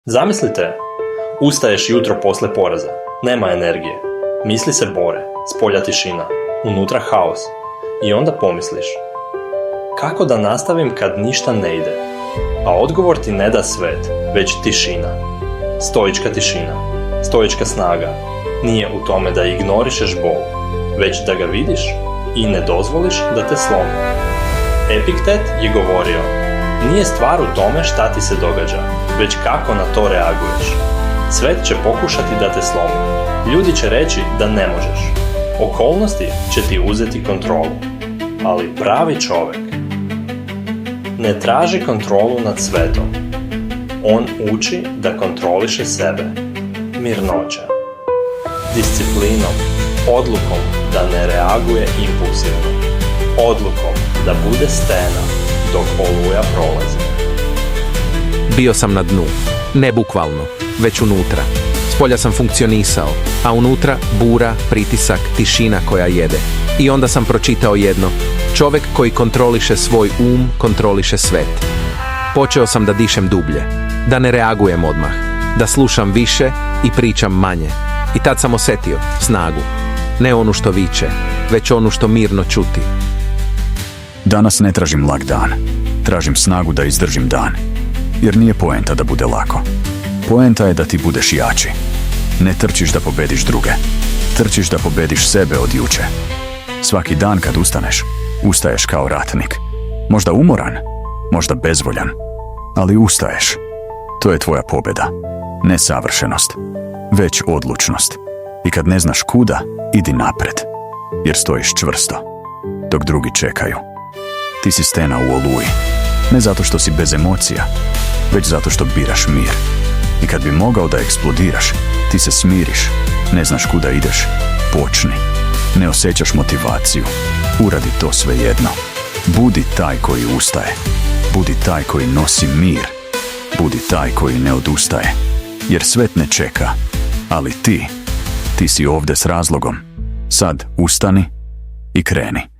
Zamislite, ustaješ jutro posle poraza, nema energije, misli se bore, spolja tišina, unutra haos. I onda pomisliš, kako da nastavim kad ništa ne ide? A odgovor ti ne da svet, već tišina. Stoička tišina, stoička snaga, nije u tome da ignorišeš bol, već da ga vidiš i ne dozvoliš da te slomi. Epiktet je govorio, nije stvar u tome šta ti se događa, već kako na to reaguješ. Svet će pokušati da te slomi. Ljudi će reći da ne možeš. Okolnosti će ti uzeti kontrolu. Ali pravi čovjek ne traži kontrolu nad svetom. On uči da kontroliše sebe. Mirnoća. Disciplinom. Odlukom da ne reaguje impulsivno. Odlukom da bude stena dok oluja prolazi. Bio sam na dnu. Ne bukvalno, već unutra. Spolja sam funkcionisao, a unutra bura, pritisak, tišina koja jede. I onda sam pročitao jedno. Čovjek koji kontroliše svoj kontroliše svet. Počeo sam da dišem dublje, da ne reagujem odmah, da slušam više i pričam manje. I tad sam osjetio snagu. Ne onu što viče, već onu što mirno čuti. Danas ne tražim lag dan. Tražim snagu da izdržim dan. Jer nije poenta da bude lako. Poenta je da ti budeš jači. Ne trčiš da pobediš druge. Trčiš da pobediš sebe od juče. Svaki dan kad ustaneš, ustaješ kao ratnik. Možda umoran, možda bezvoljan, ali ustaješ. To je tvoja pobjeda. Ne savršenost, već odlučnost. I kad ne znaš kuda, idi napred. Jer stojiš čvrsto, dok drugi čekaju. Ti si stena u oluji. Ne zato što si bez emocija, već zato što biraš mir. I kad bi mogao da eksplodiraš, ti se smiriš, ne znaš kuda ideš, počni. Ne osjećaš motivaciju, uradi to svejedno. Budi taj koji ustaje, budi taj koji nosi mir, budi taj koji ne odustaje. Jer svet ne čeka, ali ti si ovdje s razlogom. Sad ustani i kreni.